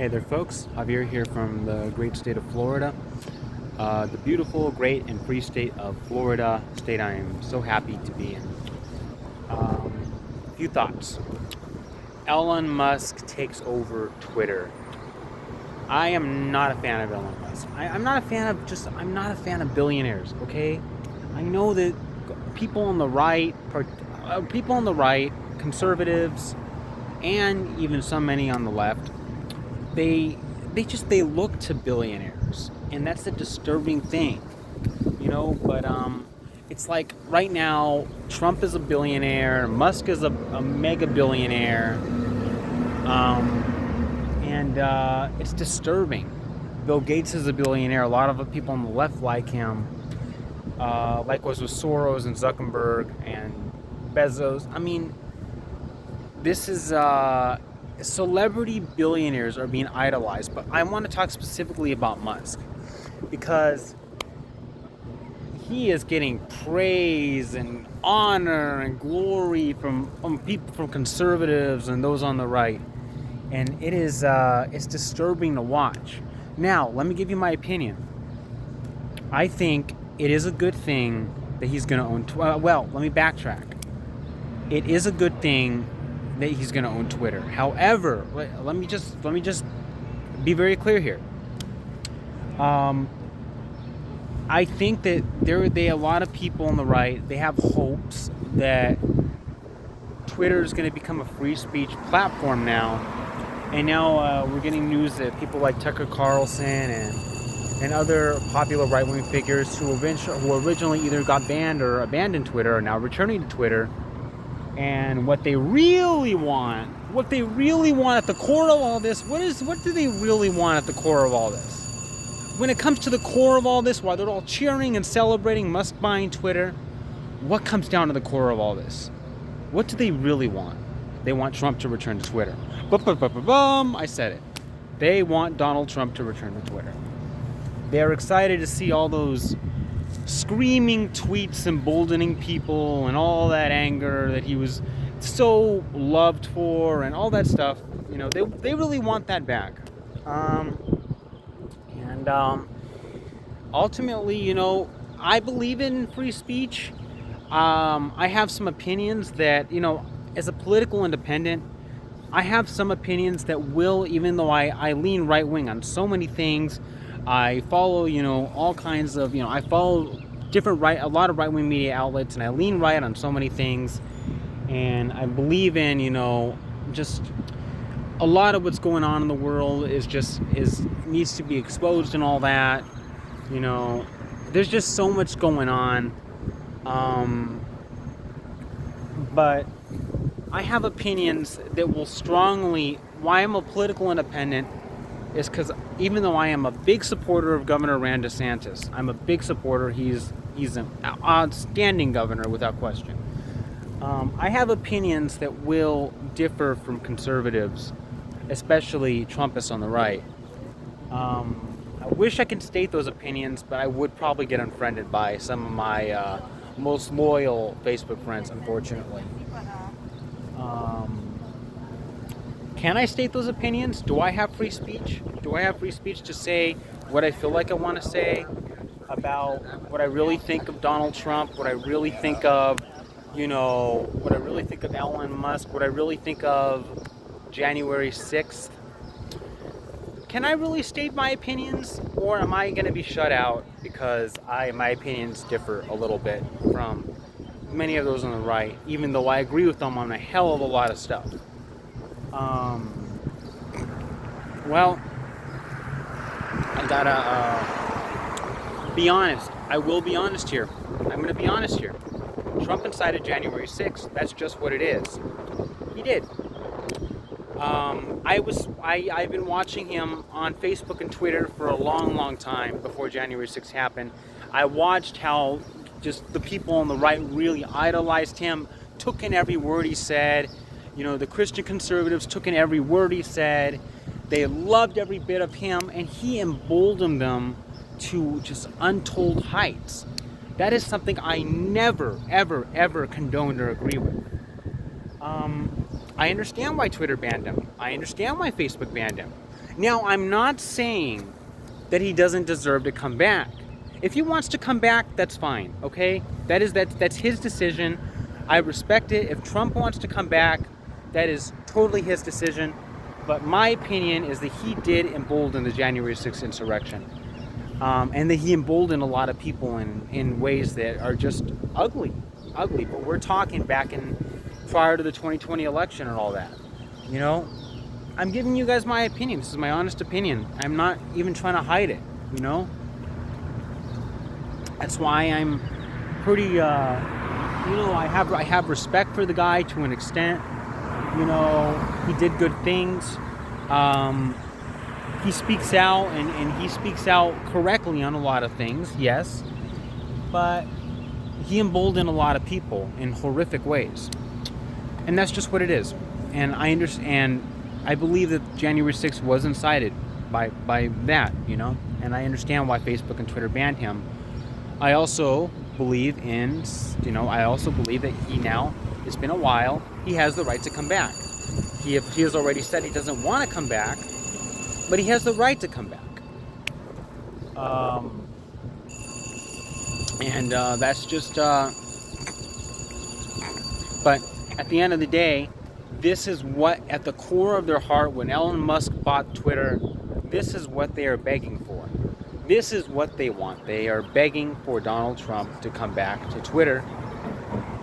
Hey there, folks. Javier here from the great state of Florida. The beautiful, great, and free state of Florida, state I am so happy to be in. A few thoughts. Elon Musk takes over Twitter. I am not a fan of Elon Musk. I'm not a fan of billionaires, okay? I know that people on the right, conservatives, and even many on the left, they look to billionaires, and that's a disturbing thing, but it's like right now Trump is a billionaire, Musk is a mega billionaire, and it's disturbing. Bill Gates is a billionaire. A lot of the people on the left like him, likewise with Soros and Zuckerberg and Bezos. I mean, this is celebrity billionaires are being idolized, but I want to talk specifically about Musk because he is getting praise and honor and glory from people, from conservatives and those on the right, and it's disturbing to watch. Now, let me give you my opinion. I think it is a good thing that he's going to own. Well, let me backtrack. It is a good thing that he's going to own Twitter. However, let me just be very clear here. I think that a lot of people on the right, they have hopes that Twitter is going to become a free speech platform now. And now we're getting news that people like Tucker Carlson and other popular right-wing figures who originally either got banned or abandoned Twitter are now returning to Twitter. And what they really want at the core of all this, what do they really want at the core of all this? When it comes to the core of all this, while they're all cheering and celebrating Musk buying Twitter, what comes down to the core of all this? What do they really want? They want Trump to return to Twitter. I said it. They want Donald Trump to return to Twitter. They're excited to see all those screaming tweets emboldening people and all that anger that he was so loved for and all that stuff. They really want that back. Ultimately, I believe in free speech. I have some opinions that, as a political independent, I have some opinions that will, even though I lean right wing on so many things. I follow, all kinds of, I follow a lot of right-wing media outlets, and I lean right on so many things. And I believe in, just a lot of what's going on in the world needs to be exposed and all that. There's just so much going on. But I have opinions that will why I'm a political independent is because even though I am a big supporter of Governor Ron DeSantis, I'm a big supporter. He's an outstanding governor without question. I have opinions that will differ from conservatives, especially Trumpists on the right. I wish I could state those opinions, but I would probably get unfriended by some of my most loyal Facebook friends, unfortunately. Can I state those opinions? Do I have free speech? Do I have free speech to say what I feel like I want to say about what I really think of Donald Trump, what I really think of, what I really think of Elon Musk, what I really think of January 6th? Can I really state my opinions, or am I going to be shut out because my opinions differ a little bit from many of those on the right, even though I agree with them on a hell of a lot of stuff? Well, I gotta be honest. I will be honest here. I'm gonna be honest here. Trump incited January 6th. That's just what it is. He did. I've been watching him on Facebook and Twitter for a long, long time before January 6th happened. I watched how just the people on the right really idolized him, took in every word he said. The Christian conservatives took in every word he said. They loved every bit of him, and he emboldened them to just untold heights. That is something I never, ever, ever condoned or agree with. I understand why Twitter banned him. I understand why Facebook banned him. Now, I'm not saying that he doesn't deserve to come back. If he wants to come back, that's fine, okay? That's his decision. I respect it. If Trump wants to come back, that is totally his decision. But my opinion is that he did embolden the January 6th insurrection. And that he emboldened a lot of people in ways that are just ugly. But we're talking back in prior to the 2020 election and all that. You know, I'm giving you guys my opinion. This is my honest opinion. I'm not even trying to hide it, you know? That's why I'm pretty, I have respect for the guy to an extent. You know, he did good things. He speaks out, and he speaks out correctly on a lot of things, yes. But he emboldened a lot of people in horrific ways. And that's just what it is. And I understand, I believe that January 6th was incited by that, you know? And I understand why Facebook and Twitter banned him. I also believe that he now, it's been a while, he has the right to come back. He has already said he doesn't want to come back, but he has the right to come back. That's just, but at the end of the day, this is what, at the core of their heart, when Elon Musk bought Twitter, this is what they are begging for. This is what they want. They are begging for Donald Trump to come back to Twitter.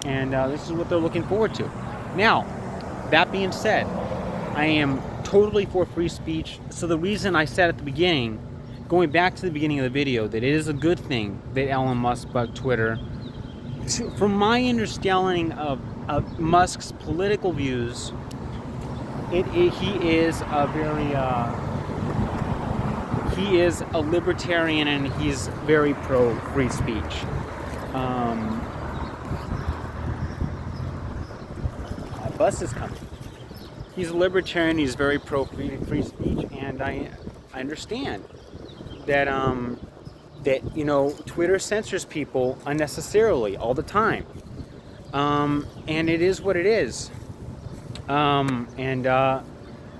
And this is what they're looking forward to. Now, that being said, I am totally for free speech. So the reason I said at the beginning, going back to the beginning of the video, that it is a good thing that Elon Musk bought Twitter. From my understanding of Musk's political views, he is a very... he is a libertarian, and he's very pro free speech. A bus is coming. He's a libertarian. He's very pro free speech, and I understand that Twitter censors people unnecessarily all the time, and it is what it is. I'm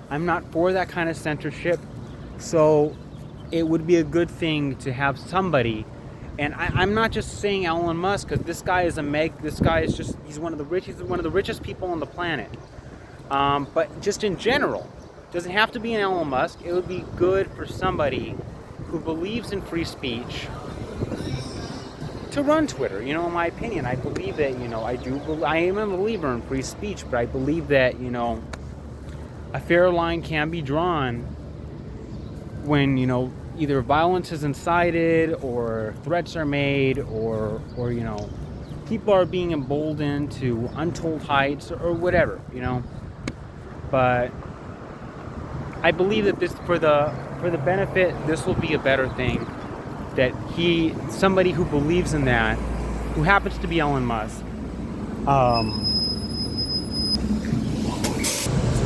not for that kind of censorship, so it would be a good thing to have somebody, and I'm not just saying Elon Musk, because this guy is he's one of the richest people on the planet. But just in general, doesn't have to be an Elon Musk. It would be good for somebody who believes in free speech to run Twitter. You know, in my opinion, I believe that, I am a believer in free speech, but I believe that, a fair line can be drawn when, either violence is incited or threats are made or people are being emboldened to untold heights or whatever, But I believe that this, for the benefit, this will be a better thing. That somebody who believes in that, who happens to be Elon Musk. So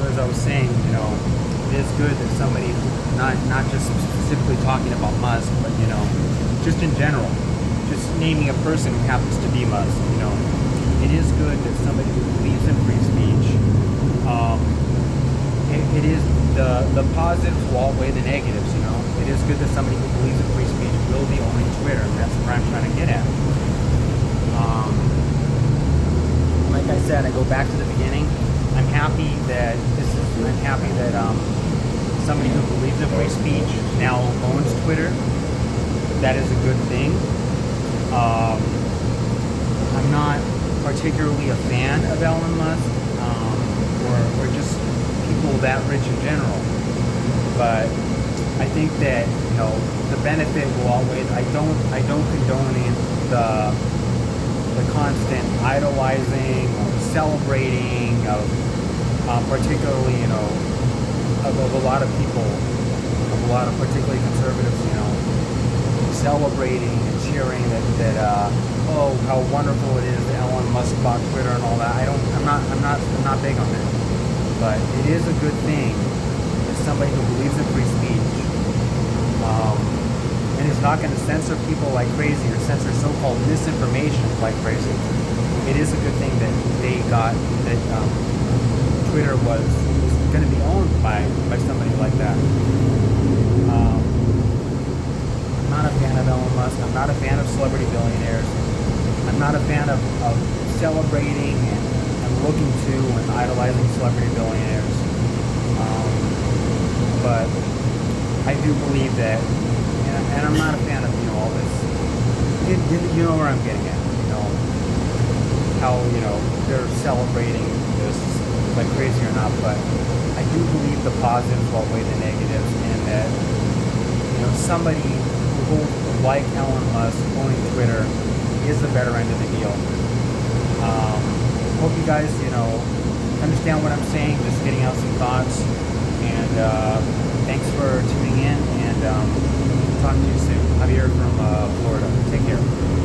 as I was saying, it is good that somebody, not just specifically talking about Musk, but just in general, just naming a person who happens to be Musk. It is good that somebody who believes in free speech. It is the positives will outweigh the negatives. It is good that somebody who believes in free speech will be owning Twitter, and that's what I'm trying to get at. Like I said, I go back to the beginning. I'm happy that somebody who believes in free speech now owns Twitter. That is a good thing. I'm not particularly a fan of Elon Musk, or just people that rich in general. But I think that the benefit will outweigh. I don't condone the constant idolizing or celebrating of particularly of a lot of people, of a lot of particularly conservatives, celebrating and cheering that oh, how wonderful it is that Elon Musk bought Twitter and all that. I'm not big on that. But it is a good thing that somebody who believes in free speech and is not going to censor people like crazy or censor so-called misinformation like crazy. It is a good thing that Twitter was going to be owned by somebody like that. but I do believe that, and I'm not a fan of all this. You know where I'm getting at. How they're celebrating this like crazy or not, but I do believe the positives outweigh the negatives, and that somebody who like Elon Musk owning Twitter is the better end of the deal. Hope you guys understand what I'm saying. Just getting out some thoughts, and thanks for tuning in, and talk to you soon. Javier from Florida. Take care.